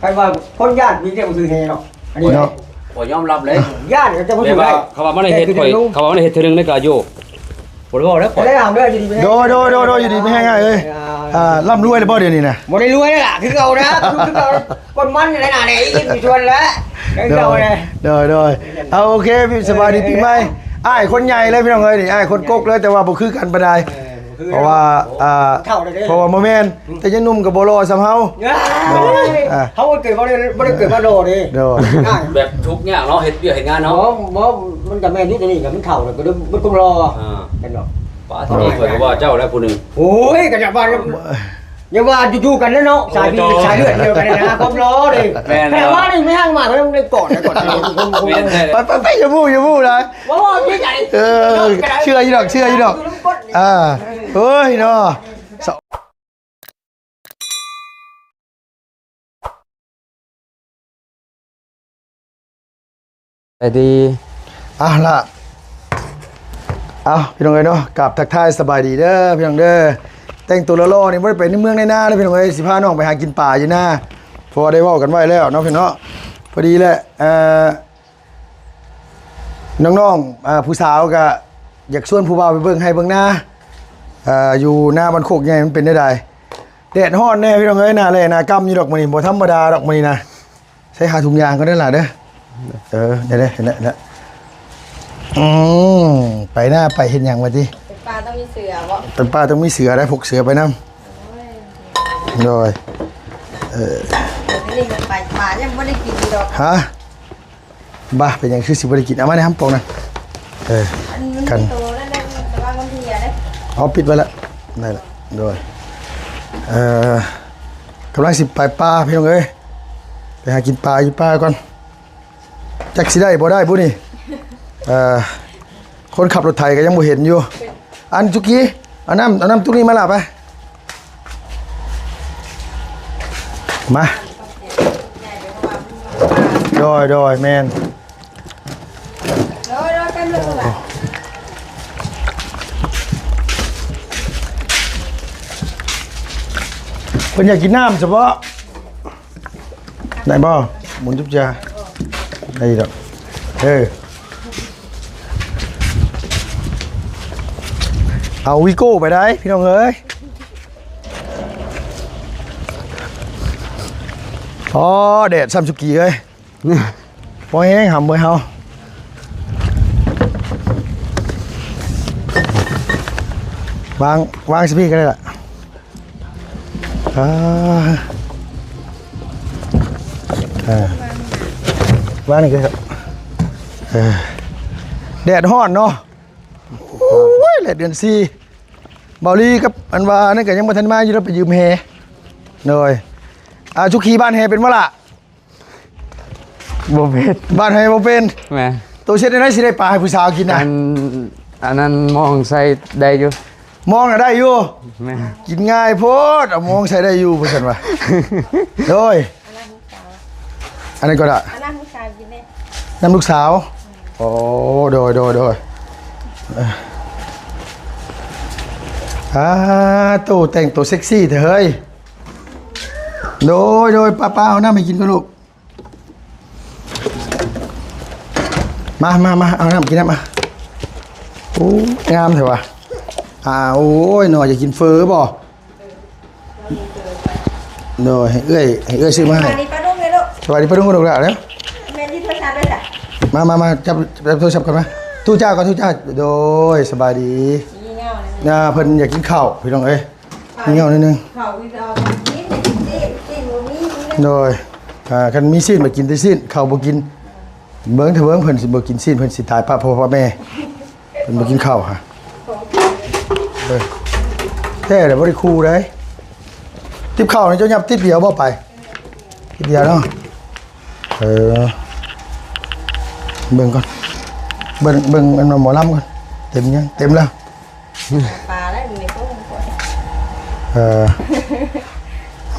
รว่าคนญาติมีแต่บ่ถือเฮเนาะอันนี้เนาะ บ่ยอมรับเลย ญาติก็จะบ่ถือได้ เขาว่ามันได้เฮ็ดข่อยเขาว่ามันได้เฮ็ดเทื่อนึงในกะอยู่บ่ได้เว้าแล้วข่อย ได้ถามเด้ออยู่ดีไป โดอยู่ดีไม่แห้งเอ้ยร่ำรวยเลยบ่เดี๋ยวนี้นะ บ่ได้รวยล่ะคือเอานะคือเอาคนมันอะไรน่ะนี่อีกชวนแล้วคือเอาเลย โดยเอาโอเคพี่สบายดีปีใหม่อ้ายคนใหญ่เลยพี่น้องเอ้ยนี่อ้ายคนกกเลยแต่ว่าบ่คือกันปานใดเพราะว่าเพราะว่าบ่แม่นแต่ยังหนุ่มก็บ่รอซ้ำเฮา เฮาเกิดบ่ได้เกิดมาโดดิ โดย แบบทุกข์ยากเนาะเฮ็ดเวียกเฮ็ดงานเนาะ บ่มันก็แม่นอยู่ตัวนี้ก็มันเฒ่าแล้วก็บ่ต้องรอกันเนาะ ป้าที่นี่ข่อยก็ว่าเจ้าแล้วผู้นึง โอ้ยก็จะว่าอย่าว่าอยู่ๆกันแล้วเนาะสายพี่สายเลือดเดียวกันนะผมรอดิแต่ว่านี่ไม่ห่างมากต้องได้กอดก่อน ไปอย่าพูดเลย บ่พี่ใหญ่ เชื่ออยู่ดอกเฮ้ยเนาะไอ้ดี ล่ะพี่น้องเอ้ยเนาะกลับทักทายสบายดีเด้อพี่น้องเด้อแต่งตัวละล่อนี่บ่ได้ไปในเมืองในนาเด้อพี่น้องเอ้ยสิพาน้องไปหากินป่าอยู่นาพอได้เว้ากันไว้แล้วเนาะพี่เนาะพอดีแหละน้องๆผู้สาวก็อยากชวนผู้บ่าวไปเบิ่งให้เบิ่งนาอยู่หน้าบ้านโคกใหญ่มันเป็นได้ใดแดดร้อนแน่พี่น้องเอ้ยนาแลนากำอยู่ดอกมื้อนี้บ่ธรรมดาดอกมื้อนี้นะใช้หาถุงยางก็ได้ล่ะเด้อเห็นแล้วไปหน้าไปเห็นอย่างวะที่เป็นปลาต้องมีเสือบ่ เป็นป้าต้องมีเสือได้พกเสือไปน้ำโดยนี่มันไปปลายังไม่ได้กินดอก ฮะบ้าเป็นอย่างคือสิบริกินเอามาในห้ำปองนะกันโตแล้วได้แต่ว่าบางทีอะได้เอาปิดไว้แล้วได้ละโดยกำลังสิไปปลาพี่น้องเอ้ยไปหากินปลาอยู่ปลาก่อนจักสิได้บ่ได้บุนี่คนขับรถไถก็ยังบ่เห็นอยู่อันจุกี้เอาน้ำตุกนี้มาล่ะไปมาโดยแมนกันเลยล่ะเพิ่นอยากกินน้ำเฉพาะได้บ่หมุนจุ๊บจ้าได้ดอกเอาวิโก้ไปได้พี่น้องเอ้ยแดดซ้ำสุกี้เอ้ยพอแห้งหำเมื่อเฮาวางสิพี่ก็ได้ล่ะวางนี่ก็ได้แดดร้อนเนาะโอ้ยแดดเดือน4เบาลีกับอันว่านั่นก็ยังบ่ทันมาอยู่แล้วไปยืมแฮเลยชุกีบ้านแฮเป็นบ่ล่ะบ่เป็นบ้านแฮบ่เป็นแม่ตัวเช็ดได้สิได้ปลาให้ผู้สาวกินน่ะอันนั้นมองใส่ได้อยู่มองน่ะได้อยู่แม่กินง่ายโพดเอามองใส่ได้อยู่เพิ่นซั่นว่าโดยอันนั้นก็ได้อันนั้นผู้ชายกินได้น้ำลูกสาวโอ้โดยตู้แต่งตัวเซ็กซี่เถอะเฮ้ยโดยป้าเอาน้ำไปกินกันลูกมาเอาน้ำกินน้ำมาโอ้งามเถอะวะโอ้ยหน่อยจะกินเฟอบ่โดยให้เอื้อยซื้อมาให้สวัสดีป้าดุ้งเลยลูกสวัสดีป้าดุ้งกันลูกแล้ว แม่ที่โทรศัพท์ด้วยจ้ะมาจับโทรศัพท์กันมาทู่เจ้าโดยสบายดีเพิ่นอยากกินข้าวพี่น้องเอ้ยมีเงานิดนึงข้าววิดเอากินบ่มีโดยคันมีซีนมากินแต่ซีนข้าวบ่กินเบิ่งเพิ่นสิบ่กินซีนเพิ่นสิตายพ่อแม่เพิ่นบ่กินข้าวฮะแท้แต่บ่ได้คู่ได้ติบข้าวนี่เจ้ายับติดเดียวบ่ไปติดเดียวเนาะเบิ่งก่อนเบิ่งอันหมอลำก่อนเต็มยังเต็มแล้วปลาแล้วอยู่ในตู้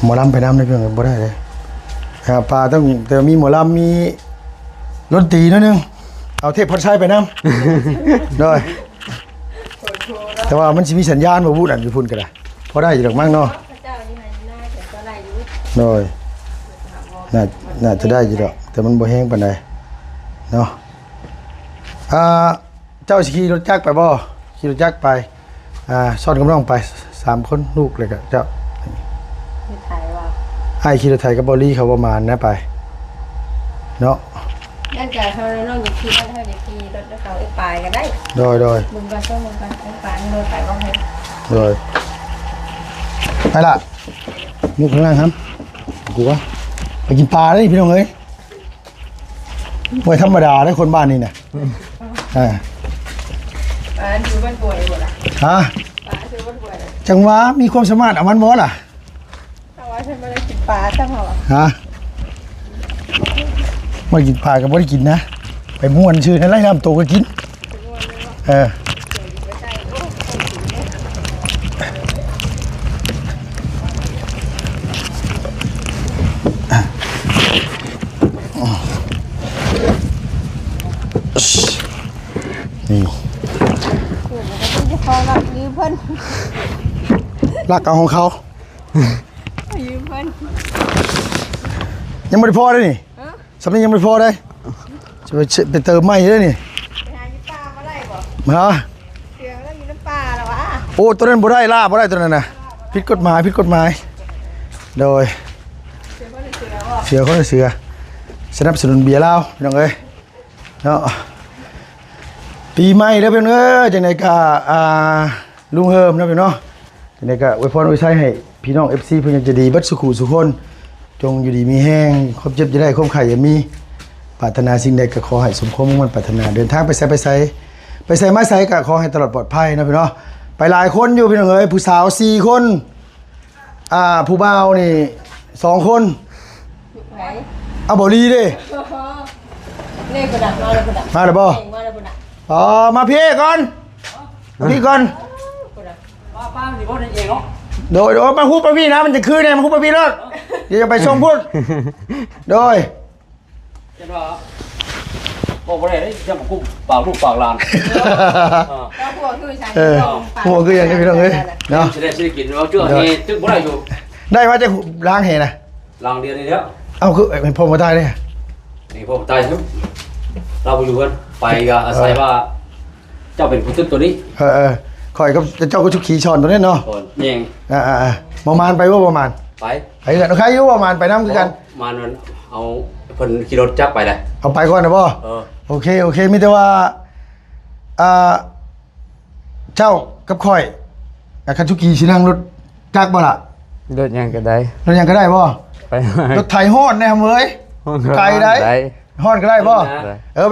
หมอลำไปน้ำได้เพียงบ่ได้เลยปลาต้องแต่มีหมอลำมีดนตรีนิดนึงเอาเทพพัดชัยไปน้ำด้วยแต่ว่ามันจะมีสัญญาณมาพูดอันอยู่พุ่นกันละพอได้อยู่ดอกมั่งเนาะด้วย น่าจะได้อยู่ดอกแต่มันบ่แห้งปานใดเนาะเจ้าสิขี่รถจักรไปบ่ขี่รถจักรไปซ่อนกับน้องไป3คนลูกเลยก็เจ้า ไม่ถ่ายว่า ให้ขี่รถไถกับบอลลี่เขาประมาณนะไปเนาะ นั่นจะเท่าน้องอยู่ที่บ้านเท่าอยู่ที่รถเขาไอ้ปลายก็ได้ โดย มึงกันก็มึงกันไอ้ปลายโดนไปบ้างไหม ไปละมุกข้างล่างครับกูว่าไปกินปลาได้พี่น้องเอ้ยไม่ธรรมดาได้คนบ้านนี่เนี่ย ปลาอยู่บ้านป่วยหมดละ ฮะ ปลาอยู่บ้านป่วยเลย จังหวะมีความสามารถเอามันบ่ล่ะ แต่ว่าฉันไม่ได้กินปลาใช่ไหมวะ ฮะไม่กินปลากับไม่ได้กินนะไปม่วนชื่อนั่นไล่น้ำโตก็กินนี่ จะพอแบบยืมเพิ่น รักเอาของเขา ยืมเพิ่น ยังไม่ได้พอเลยนี่สำนี้ยังไม่ได้พอเลยจะไปเติมใหม่เลยนี่ ไปหายี่ป้ามาได้บ่ ฮะ เสียงแล้วอยู่น้ำปลาแล้ววะ โอ้ตัวนั้นบ่ได้ล่าบ่ได้ตัวนั้นนะผิดกฎหมายโดยเสือคนละเสือสนับสนุนเบียร์เหล้าพี่น้องเอ้ยเนาะปีใหม่แล้วพี่น้องเอ้ยจังได๋ก็ลุงเฮิมเนาะพี่น้องจังได๋ก็อวยพรอวยไสให้พี่น้อง FC เพิ่นยังจะดีเบิดสุขุสุขคนจงอยู่ดีมีแห้งความเจ็บจะได้ความไข้อย่ามีปรารถนาสิ่งใดก็ขอให้สมความมุ่งมั่นปรารถนาเดินทางไปไสมาไสก็ขอให้ตลอดปลอดภัยนะพี่น้องไปหลายคนอยู่พี่น้องเอ้ยผู้สาว4คนผู้บ่าวนี่2คน ไหน เอาบ่ลีเด้ นี่กระดับมาเลยกระดับ มาแล้วบ่ เก่งมาเลยกระดับ มาพี่ก่อนมาพี่ก่อน ป้าสิบ่ได้เองเนาะ โดยมาฮู้ปะพี่นะมันจะคืนเนี่ยมาฮู้ปะพี่รถเดี๋ยวจะไปส่งพุ่นโดย จังว่าบอกบ่ได้เด้จังกุ้มปากลูกปากหลาน แล้วพวกคือฉัน หัวคืออย่างนี้พี่น้องเอ้ยเนาะ สิได้สิกินว่าเจ้าเฮจึงบ่ได้อยู่ ได้มาจะล้างเฮนะ หลังเดียวนี่แล้ว เอาคือเป็นพ่อมาได้เลย นี่พวกตายครับเราไปอยู่กันไปก็อาศัยว่า เจ้าเป็นผู้ตึกตัวนี้ คอยกับเจ้าก็ชุกขี่ช้อนตัวนี้เนาะ ก่อนแยง ประมาณไปว่าประมาณ ไป ไปกันใครอยู่ประมาณไปน้ำคือกัน มันเอาเพิ่นขี่รถจักรไปเลย เอาไปก่อนนะพ่อ โอเคมีแต่ว่าเจ้ากับคอยคันชุกขี่ชินั่งรถจักรบ่ล่ะ รถยังก็ได้ รถยังก็ได้บ่ ไป รถไถฮอดแน่เว้ย ไกลได้ ฮอดก็ได้บ่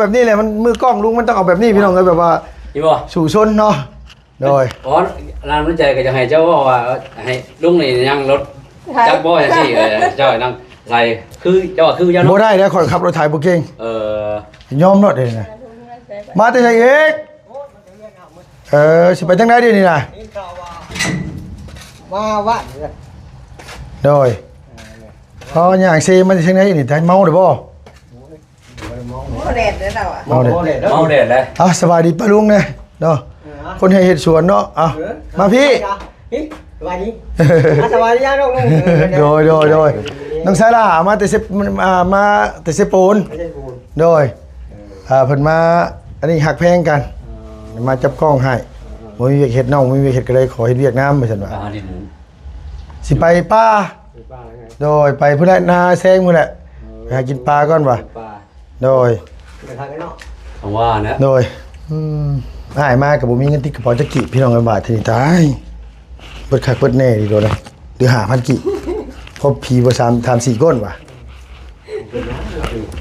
แบบนี้เลยมันมือกล้องลุงมันต้องเอาแบบนี้พี่น้องเลยแบบว่า อีบ่ สู่ชนเนาะโดย อ๋อร้านน้ำใจก็จะให้เจ้าว่าให้ลุงนี่ยังรถจักรบ่จังซี่เจ้านั่งใส่คือเจ้าคือเจ้า บ่ เนาะ ได้แล้วคอยขับรถไถบ่เก่ง ย อมรถเลยนะมาแต่ไสเอกสิไปทางไหนดีนี่น่ะ นี่ข่าวว่าว่า โดยพออย่างซีมันทางไหนนี่ทางเมาได้บ่ โมเดลเลยเราอ่ะ เมาเด้ เมาแดดเลย สบายดีป้าลุงเนี่ยเนาะคนให้เฮ็ดสวนเนาะมาพี่ สวัสดีสวัสดีย่าน้อง โดยน้องสารามาแต่เซปูนโดยเพิ่นมาอันนี้หักแพงกันมาจับกล้องให้บ่มีเวียกเฮ็ดน้องบ่มีเวียกเฮ็ดก็เลยขอเฮ็ดเวียกน้ำไปซั่นว่า ดิน สิไปป้าโดยไปพุ่นละนาแซงพุ่นแหละไปหากินปลาก่อนว่ะโดย ผมว่านะ โดยอ้ายมาก็บ่มีเงินติดกระเป๋าจักกี่พี่น้องเอ้ยบาททีนี้ตายเบิดคักเบิดแน่ดีโดนเลยหรือ5,000กี่พบผีบ่3-4ก้นว่ะ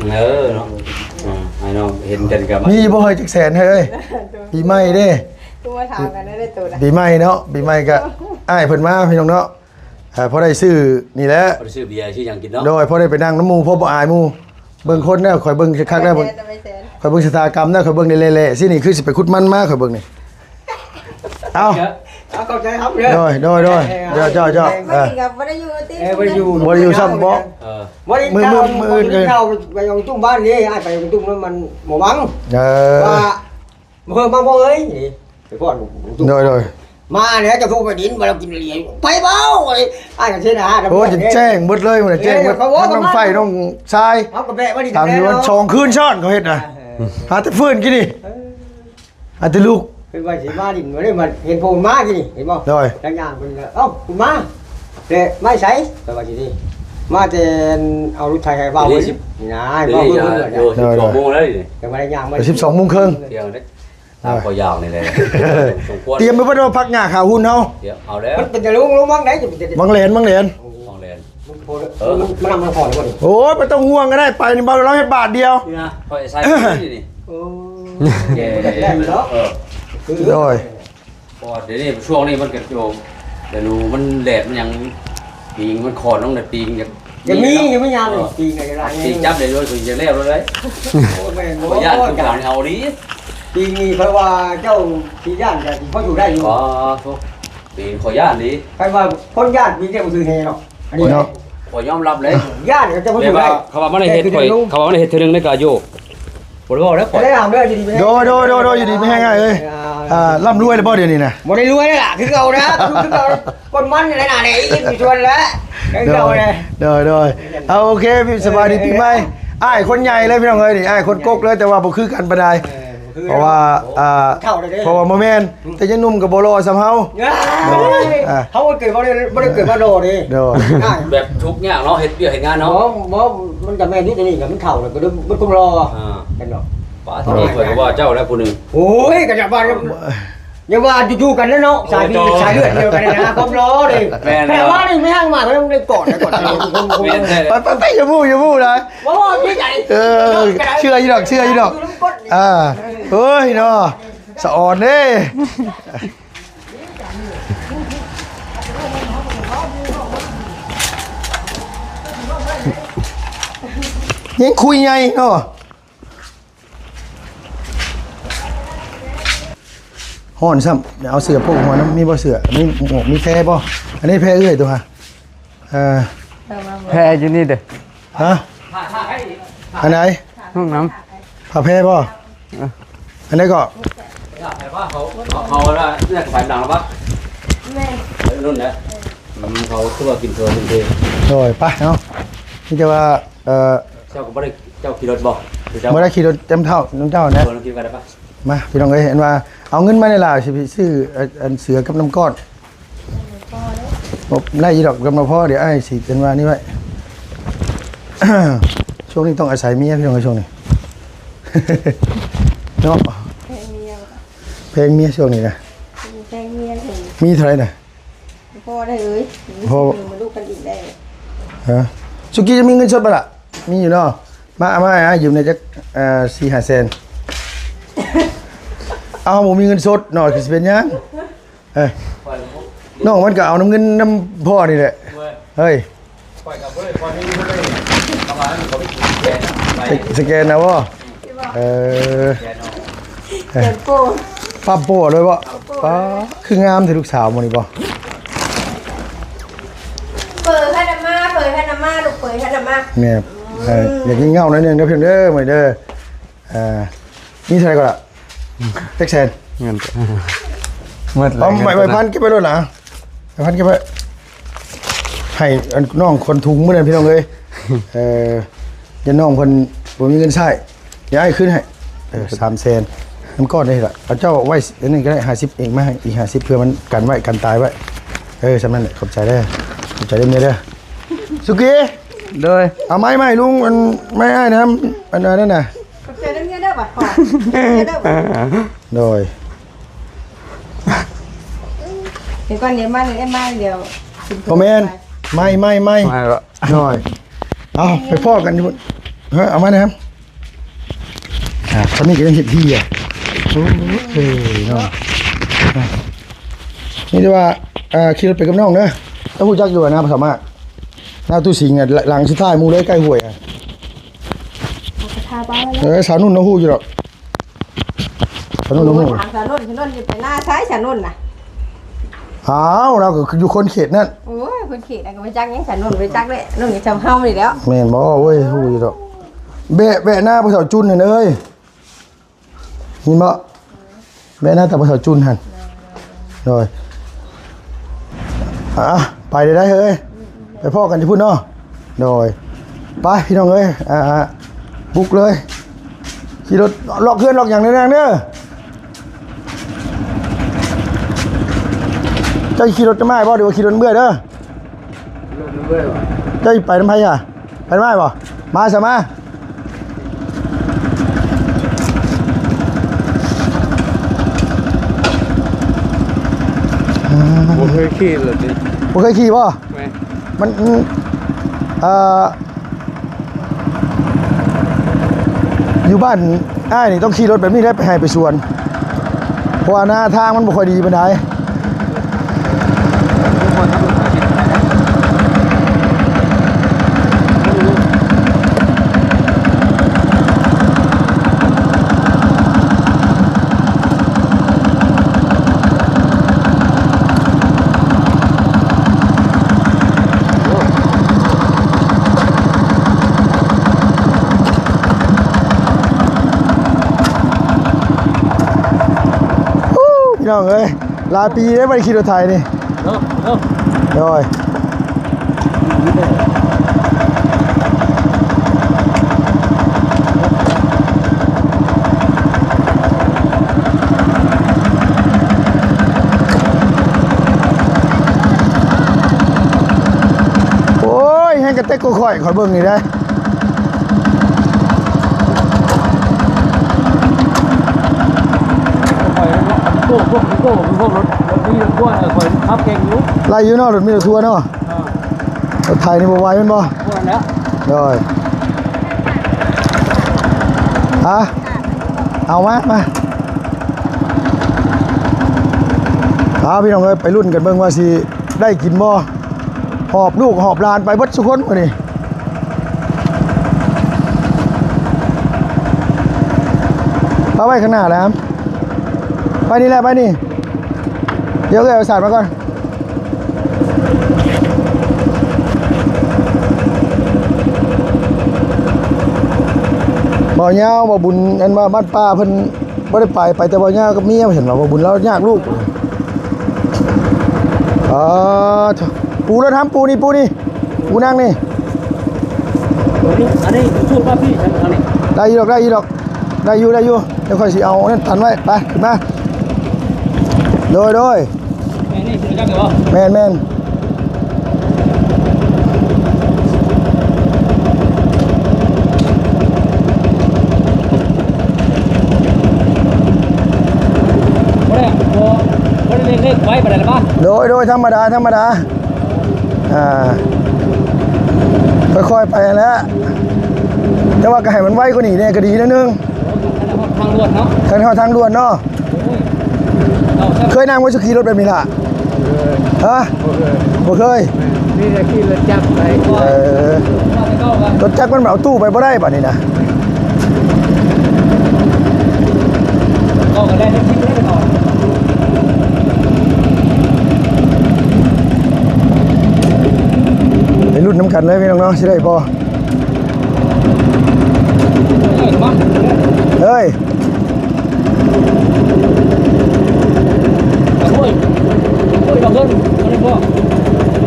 เนาะไอ้น้องเห็นกันกับ มีบ่เฮ้ยจักแสนเฮ้ยปีใหม่เด้ ตัวถามกันได้ตัวนะ ปีใหม่เนาะปีใหม่ก็อ้ายเพิ่นมาพี่น้องเนาะพอได้ซื้อนี่แหละ ไปซื้อเบียร์ชื่อยังกินเนาะ โดยพอได้ไปนั่งน้ำหมู่พอบ่อายหมู่เบิ่งคนแล้วข่อยเบิ่งคักๆแล้วข่อยเบิ่งชะตากรรมแล้วข่อยเบิ่งในเละๆสินี่คือสิไปขุดมันมาข่อยเบิ่งนี่เอา เข้าใจครับ โดยเจ้า ไม่กินกับไม่ได้อยู่ที่ บ่ได้อยู่ บ่ได้อยู่ซ้ำบ่ บ่ได้เข้าไปยังตุ้มบ้านนี่อ้ายไปตุ้มมันบ่วังว่าเพิ่มมาบ่เอ้ยไปก่อน โดย มาเนี่ยจะพูดไปดินมาเรากินเหรียญไปเบ้าอะไรอ้ายกันเช่นนะ โอ้จะแจ้งหมดเลยหมดแจ้งหมดน้องไฟน้องชาย เอากระเบะมาดิ ถามอยู่ว่าชองคืนช้อนเขาเฮ็ดน่ะหาแต่ฟื้นกินนี่หาแต่ลูก เป็นว่าสิมาดินมาได้มาเห็นโพมากินนี่เห็นบ่ โดย ดังอย่างเป็นเอ้าคุณมาเด้ไม่ใช่แต่ว่าสินี่มาแต่เอารถไทยให้เบาเลยนะ เดี๋ยว เบา นี้ เพิ่น อยู่12 โมงแล้วนี่ แต่ว่าได้ย่างมา 12 โมงครึ่ง เที่ยงนี้ตามก็ยาวนี่แหละสมควร เตรียมไปว่าพักหญ้าขาวหุ่นเฮา เดี๋ยวเอาแล้ว มันเป็นจะลุงมั้งไหนจะเป็นจะ บังเหรียญ ต้องแลน มันนำมาพอแล้วบ่นี่ โอ้ยไม่ต้องห่วงก็ได้ไปนี่บ่เราเฮ็ดบาทเดียว นี่นะคอยใส่นี่ โอ้ แย่ ได้เนาะ โดย พอเดี๋ยวนี้ช่วงนี้มันก็โยมเดี๋ยวรู้มันแดดมันยังปีงมันคอนลงแต่ปีงยัง ยังมียังไม่ยามเลยปีไงไร ปีจับได้ด้วยคือจะเลี้ยวเลย โอ้แม่โอ้ ขออนุญาตทุกอย่างเอาดิ ปีนี้เพราะว่าเจ้าปีย่านแต่เขาอยู่ได้อยู่ ขอทุกปีขออนุญาตดิ ใครว่าคนย่านปีเจ้าซื้อเฮเนาะอันนี้ ขอยอมรับเลย ย่านเขาจะมาอ เลย ยู่ ว่า ได้ เขาว่ามันได้เฮ็ดข่อยเขาว่ามันได้เฮ็ดเทื่อนึงในกาโยบ่ได้บอกแล้วข่อย ได้ทำเรื่องดีๆ โดยอยู่ดีไม่แห้งง่ายเอ้ยร่ำรวยเลยบ่เดี๋ยวนี้นะ บ่ได้รวยล่ะคือเอานะคือเอาคนมันอะไรน่ะนี่ยิ้มชวนแล้วคือเอาเลย โดยเอาโอเคพี่สบายดีปีใหม่อ้ายคนใหญ่เลยพี่น้องเอ้ยนี่อ้ายคนกกเลยแต่ว่าบ่คือกันปานใดเพราะว่าเพราะว่าบ่แม่นแต่ยังหนุ่มกับบ่รอซำเฮา เขาเกิดบ่ได้เกิดมาโดนี่ โดย แบบทุกอย่างเนาะเฮ็ดเวียกเฮ็ดงาน เนาะ เนาะ มันจะแม่นนี่กับมันเข่าเลยก็มันต้องรอ กันเนาะ ป้าที่นี่ข่อยก็ว่าเจ้าแล้วผู้นึง โอ้ยกันจะว่าอย่าว่าอยู่ๆกันนะเนาะสายพี่สายเลือดเดียวกันนะครบล้อเลยแต่ว่านี่ไม่ห่างมากก็ต้องได้กอดก่อน ไปอย่าพูดเลย ว่าพี่ใหญ่ เชื่ออยู่ดอกเฮ้ยเนาะสะอ่อนเด้ยังคุยไงเนาะห่อนซ้ำเอาเสือพวกหัวน้ำมีบ่เสือมีหมวกมีแพรบ่อันนี้แพรเอื้อยตัวฮะแพอยู่นี่เด้อ ฮะอันไหน ห้องน้ ผ้าแพรบ่อันนี้ก็ เขาว่าเนี่ยฝ่ายดังแล้วปะ แม่ รุ่นนะเขาคือว่ากินเธอจริง โดยไปเนาะนี่จะว่าเจ้าก็บ่ได้เจ้าขี่รถบ่เจ้า เมื่อได้ขี่รถเต็มเท่าน้องเจ้านะ เพิ่นกินกันได้ปะ มาพี่น้องเอ้ยเห็นว่าเอาเงินมาในลาวสิไปซื้ออันเสือกับน้ำก้อนบ่ได้ยีดอกกับน้ำพ่อเดี๋ยวไอ้สิเป็นว่านี่ไว้ ช่วงนี้ต้องอาศัยเมียพี่น้องเอ้ยช่วงนี้ เนาะ แพงเมีย เพลงเมียช่วงนี้นะ แพงเมียถึง มีเท่าไหร่น่ะ พ่อได้เอ้ย พ่อ มาลูกกันอีกได้ ฮะสุกี้จะมีเงินสดป่ะล่ะมีอยู่เนาะมาอยู่ในจัก4-5 แสนเอาผมมีเงินสดหน่อยคือสิเป็นหยังน้องมันก็เอาน้ำเงินน้ำพ่อนี่แหละเฮ้ยสแกนนะวะเจ็บโป้ ป้าโป้เลยบ่ป้าคืองามที่ลูกสาวมันนี่บ่ เปิดให้น้ำมาเปิดให้น้ำมาลูกเปิดให้น้ำมา แม่อยากกินเงาหน่อยนึงเด้อเพิ่นเด้อมื้อเด้อนี่เท่าไหร่ก็ล่ะจักแสน ำเงินหมด เอาใบพันเก็บไว้ด้วยล่ะใบพันเก็บไว้ให้น้องคนทุงมื้อนั้นพี่น้องเอ้ยอย่าน้องเพิ่นบ่มีเงินใช้อย่าให้ขึ้นให้3 แสนน้ำก้อนได้ล่ะเอาเจ้าไว้อันนึงก็ได้50เองมาให้อีก50เพื่อมันกันไว้กันตายไว้ฉะนั้นแหละขอบใจเด้อขอบใจเด้อเมียเด้อสุกี้ โดย เอาไม้ลุงมันไม่ให้นะอันนั้นน่ะ เจอได้เมียได้ป่ะขอเมียได้ป่ะ โดย เห็นก่อนเดี๋ยวมาเดี๋ยวมาเดี๋ยว คอมเมนต์ไม่ มาแล้ว หน่อยเอาไปพ่อกันดิเฮ้ยเอามานะครับตอนนี้ก็ยังเห็นที่อ่ะโอ้ยเนาะนี่ดีว่าขี่รถไปกับน้องเนอะต้องพูดจักอยู่นะภาษามากหน้าตู้สิงห์หลังสุดท้ายมูเลยใกล้ห่วย ทาบ้าแล้ว สาวนุ่นน้องหู้อยู่หรอกสาวนุ่นน้องหู้ ถามสานุ่นอยู่ไปหน้าซ้ายสานุ่นน่ะ อ้าวเราก็อยู่คนเขตนั่น โอ้ยคนขี่ก็ไปจักยังสานุ่นไปจักเลยนุ่นนี่จำเฮานี่แล้ว แม่นบ่เว้ยหู้อยู่หรอกแบะหน้าภาษาจุนเอ้ยนี่บ่แบะหน้าแต่ภาษาจุนหั่นโดย ไปได้เฮ้ยไปพ่อกันที่พุ่นเนาะโดยไปพี่น้องเอ้ยบุกเลยขี่รถล็อกเคลื่อนล็อกอย่างแรงๆเด้อเจ้าขี่รถจะไม่บ่เดี๋ยวขี่รถเมื่อยเด้อเจ้าไปน้ำไผ่อะไปน้ำไผ่บ่มาใช่ไหมผมเคยขี่เลยดิ ผมเคยขี่ป่ะ ไม่ มันอยู่บ้านนี่ต้องขี่รถแบบนี้ได้ไปให้ไปสวนเพราะว่าหน้าทางมันบ่ค่อยดีปานใดพี่น้องเอ้ยลาปีได้ไปขี่รถไทยนี่โดยโอ้ยให้กระเต็กกูข่อยขอเบิ่งนี่ได้พวกรถนี่รถพ่วงคอยขับเก่งอยู่ ไล่อยู่เนาะรถมีรถทัวร์เนาะรถไทยนี่บ่ไหวแม่นบ่ พวกนั้นแล้ว โดยเอามาพี่น้องเอ้ยไปรุ่นกันเบิ่งว่าสิได้กินบ่หอบลูกหอบหลานไปเบิดทุกคนมื้อนี้เอาไว้ข้างหน้าแล้วไปนี่แหละไปนี่เดี๋ยวเอาสารมาก่อนบ่ยาวบ่บุญอันว่าบ้านป้าเพิ่นบ่ได้ไปแต่บ่ยาวกับเมียเห็นว่าบ่บุญแล้วยากลูกปูแล้วทำปูนี่ปูนั่งนี่ อันนี้พูดว่าพี่ฉันเอานี่ ได้อยู่ได้อยู่เดี๋ยวค่อยสิเอานั่นตันไว้ไปขึ้นมาโดย แม่นี่คือจังเหรอ แม่นบ่ได้เล่นไว้บ่ได้ละบ้าน โดยธรรมดาค่อยๆไปแล้วแต่ว่าก็ให้มันไวกว่านี้เนี่ยก็ดีนิดนึง ทางด่วนเนาะ ทางด่วนเนาะเคยนั่งไว้สุขี่รถแบบนี้ล่ะฮะบ่เคย นี่จะขี่รถจักรไป รถจักรมันเอาตู้ไปบ่ได้ป่ะนี่นะ ก็ได้ที่ไม่ได้ก่อน ไปรุ่นน้ำกันเลยพี่น้องเนาะสิได้พอเฮ้ย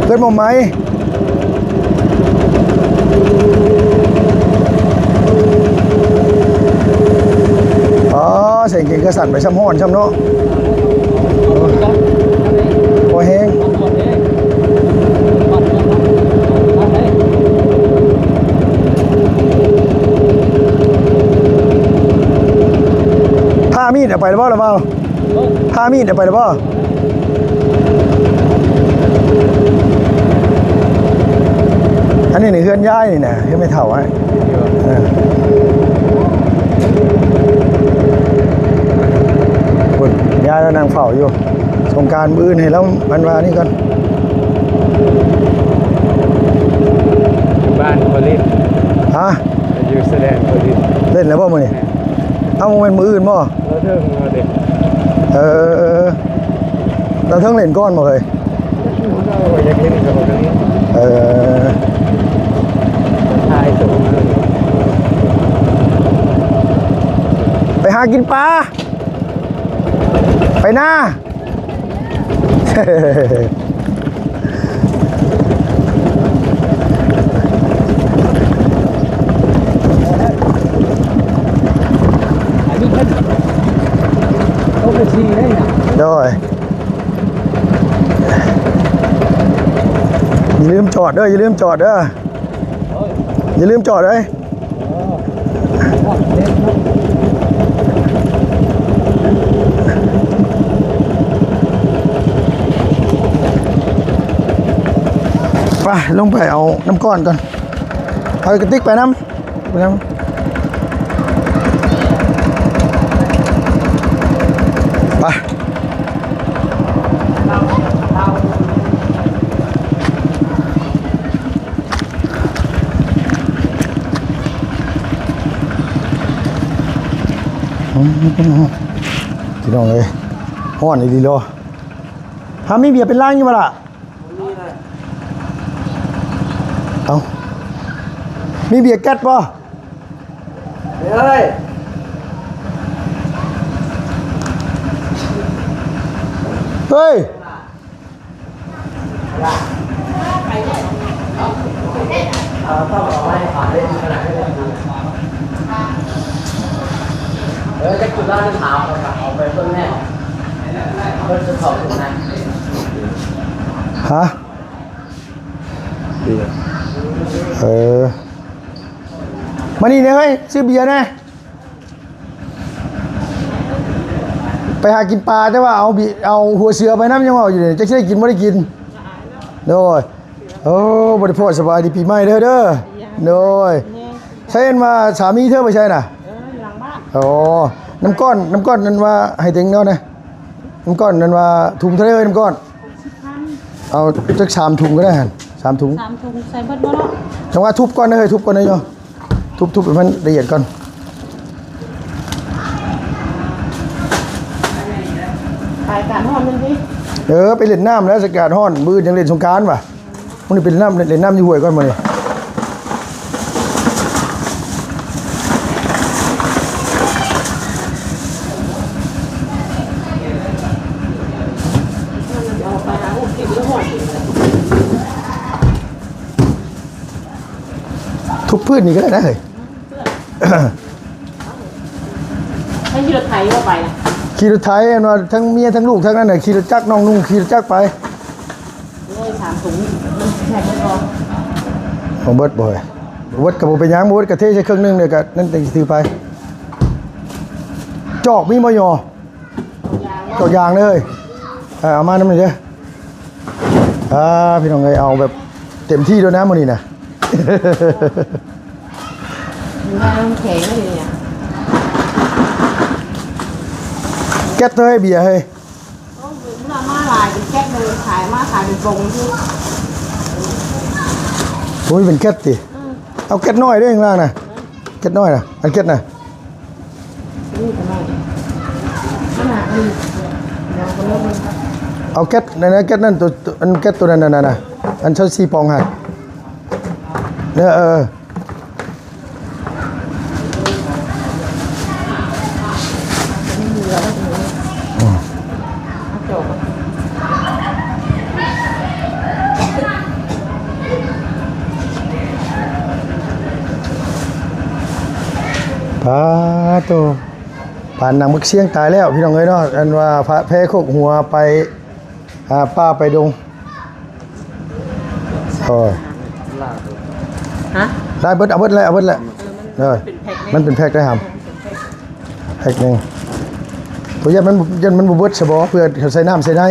เกิดมองไหมใส่เก่งกระสันไปช้ำห้อนช้ำเนาะพอแห้งผ้ามีดไปหรือเปล่าผ้ามีดไปหรือเปล่าอันนี้เคลื่อนย้ายนี่นะยังไม่เท่าไอ้คนย้ายแล้วนางเฝ้าอยู่สงการมื้อให้แล้วมันว่านี่ก่อน บ้านโพลิส ฮะ อยู่แสดงโพลิส เล่นแล้วบ่มื้อนี้เอามันมื้ออื่นบ่ แล้วเรื่องมาเด็ก เราเทิงเล่นก้อนบ่เลย เราอยากเล่นกับคนนี้ทายสูง ไปหากินปลาไปหน้า ที่ได้น่ะ โดยอย่าลืมจอดเด้ออย่าลืมจอดเด้ออย่าลืมจอดเด้อไปลงไปเอาน้ำก้อนก่อนเอากระติกไปน้ำไปน้ำไปพี่น้องเลยห้อนอีดีโลหามีเบียร์เป็นล่างอยู่มาล่ะเอามีเบียร์แก๊สป่ะ เฮ้ย เฮ้ยจะจุดล่างถามเอาไปเพิ่มแน่เพิ่มจะสอบตรงนั้น ฮะมานี่เนี่ยเฮ้ยซื้อเบียร์นะไปหากินปลาแต่ว่าเอาหัวเสือไปน้ำยังว่าอยู่เนี่ยจะได้กินไม่ได้กินโดยโอ้บริโภคสบายดีปีใหม่เด้อโดยใช่มาสามีเธอไปใช่น่ะหลังบ้านโอ้น้ำก้อนนั่นว่าให้เต็งเนาะนะน้ำก้อนนั่นว่าถุงเท่าไรเอ้ยน้ำก้อนเอาจัก3 ถุงก็ได้ฮะ3 ถุง3 ถุงใส่เบิดบ่เนาะจังว่าทุบก่อนนะเฮ้ยทุบก่อนนะโยทุบให้มันละเอียดก่อนไปการฮ้อนมันดิ ไปเล่นน้ำแล้วสกัดฮ้อนมือยังเล่นสงกรานต์ว่ะมันนี่เป็นเล่นน้ำอยู่ห้วยก่อนมาเลยทุบพืชนี่ก็ได้นะเฮ้ย ให้ขี่รถไถว่าไปนะ ขี่รถไถอันว่าทั้งเมียทั้งลูกทั้งนั้นน่ะขี่รถจักรน้องนุ่งขี่รถจักรไป เลย3 ถุงมันแพ็คบ่พอ ของเบิดบ่อยเบิดกับบ่เป็นหยังบ่เบิดกะเทใส่เครื่องนึงเดี๋ยวก็นั่นถือไปจอกมีบ่ยอจอกยางเลยเอามาน้ำหน่อยเด้อพี่น้องเอ้ยเอาแบบเต็มที่ด้วยนะมื้อนี้น่ะ มันได้น้ำแข็งเลยเนี่ย แก๊สเฮ้ยเบียร์เฮ้ย โอ้ยมันมาหลายเป็นแก๊สเลยขายเป็นกงที่ โอ้ยเป็นแก๊สติเอาแก๊สน้อยเด้อข้างล่างน่ะแก๊สน้อยน่ะอันแก๊สน่ะ นี่ทำไมขนาดนี้เดี๋ยวคนละมัน เอาแก๊สนั่นนะแก๊สนั่นตัวอันแก๊สตัวนั้นน่ะอันเช่า4 ปองหั่นเนี่ยปาโตปานนางมึกเสียงตายแล้วพี่น้องเอ้ยเนาะอันว่าพระแพ้โคกหัวไปป้าไปดงโอ้ย ฮะ ได้เบิดเอาเบิดเลยเลยมันเป็นแพ็คได้ครับแพ็คนึงตัวยันมันบ่เบิดซะบ่เพื่อเขาใส่น้ำใส่ใน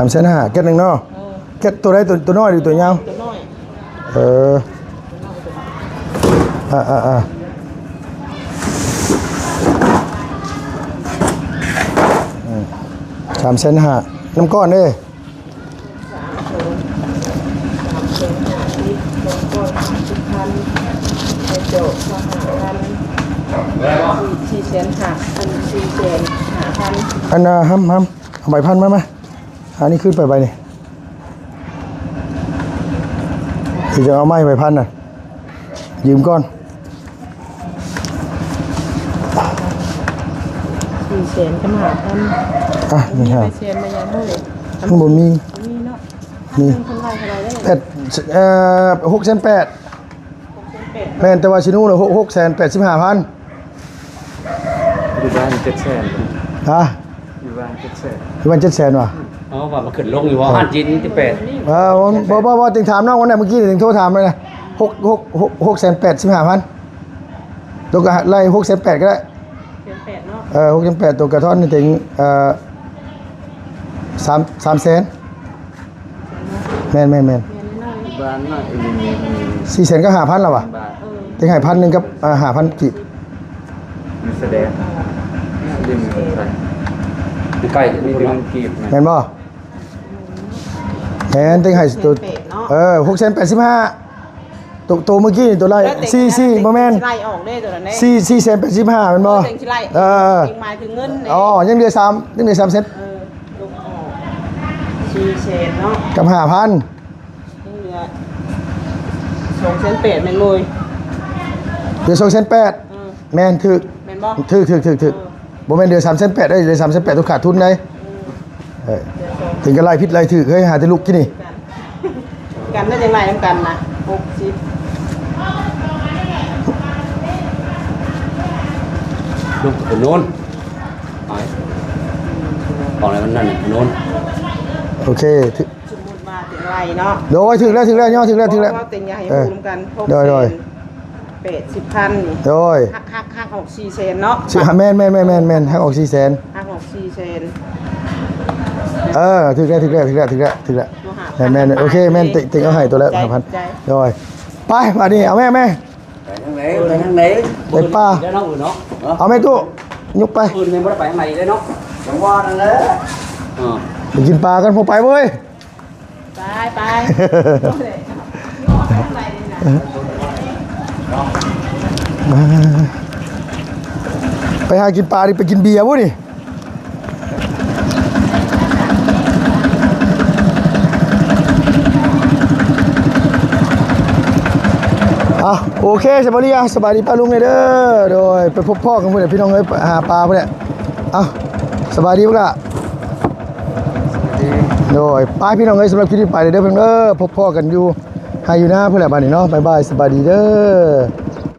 3,500,000แก๊สนึงเนาะแก๊สตัวใดตัวน้อยหรือตัวยาว ตัวน้อย 3,500,000น้ำก้อนเด้4,500,000 4,500,000 อันห้ำ เอาใบพันมาอันนี้ขึ้นไปใบนี่ที่จะเอาไม้ใบพันน่ะยืมก่อน 400,000ก็มาทำ อ่ะนี่ฮะ ไปเซียนมายังมื้อ ข้างบนมี นี่เนาะ มี คนไทยเท่าไหร่ได้ แปด6,800,000แม่นแต่ว่าชิโน่น่ะ6,850,000 อยู่บ้าน700,000 ฮะ อยู่บ้าน700,000 ที่วัน700,000ว่ะ เอาว่ามันขึ้นลงอยู่ว่าหันจีนที่เป็ด บ่ถึงถามน้องวันไหนเมื่อกี้ถึงโทรถามเลยนะ6,850,000ตัวก็ไล่6,800,000ก็ได้ 8เนาะ 6,800ตัวกระท่อนนี่ถึง300,000แม่น แม่นน้อย บ้านน่ะอีนี่ 400,000ก็5,000แล้วว่ะ บาท ถึงให้1,000นึงกับ5,000กีบ มีแสดงดินใส่ ใกล้ มี นี่ เดื เนาะ อนกีบนะ แม่นบ่แม่นถึงให้ตัว เนาะ 6,850,000ตัวเมื่อกี้นี่ตัวไล่4บ่แม่น ไล่ออกได้ตัวนั้นได้ 4,850,000แม่นบ่ เต็งสิไล่ เออ เต็งหมายถึงเงิน อ๋อยังเหลือ3ยังเหลือ3เซน ลูกออก400,000เนาะ กับ5,000 นี่เหลือ2,800แม่นเลย เหลือ2,800แม่นถึก แม่นบ่ ถึกบ่แม่นเหลือ3,800ได้เหลือ3,800ตัวขาดทุนได้ถึงก็ไล่ผิดไล่ถึกเฮ้ยหาแต่ลูกที่นี่ กันได้จังไรน้ำกันนะ60 ลูกเป็นโน้นบอกอะไรมันนั่นโน้น โอเคถึก สมมุติว่าถึงไรเนาะ โดยถึกแล้วย่อถึกแล้ว เราเต็งอยาให้ฮู้นำกัน โดย 80,000นี่ โดย หักออก400,000เนาะ ชื่อแม่นให้ออก400,000 หักออก400,000 ถึกแล้วแม่นโอเคแม่นติงเอาให้ตัวละ 5,000โดยไปมานี่เอาแม่ ไปทางไหนไปทางไหน ไปป้า ได้เนาะอื่นเนาะ เอาแม่ตู้ยกไป อื่นไม่ได้ไปทางไหนได้เนาะจังหวะนั่นแหละ ไปกินปลากันพอไปเว้ย ไปไปหากินปลาดิไปกินเบียร์บ่นี่โอเคสบายดีป้าลุงเลยเด้อโดยไปพบพ่อกันเพื่อนพี่น้องเอ้ยหาปลาเพื่อนสบายดีปะล่ะโดยป้าพี่น้องเอ้ยสำหรับคลิปนี้ไปเลยเด้อเพื่อนพบพ่อกันอยู่ให้อยู่หน้าเพื่อนแหละบ้านนี้เนาะบ๊ายบายสบายดีเด้อ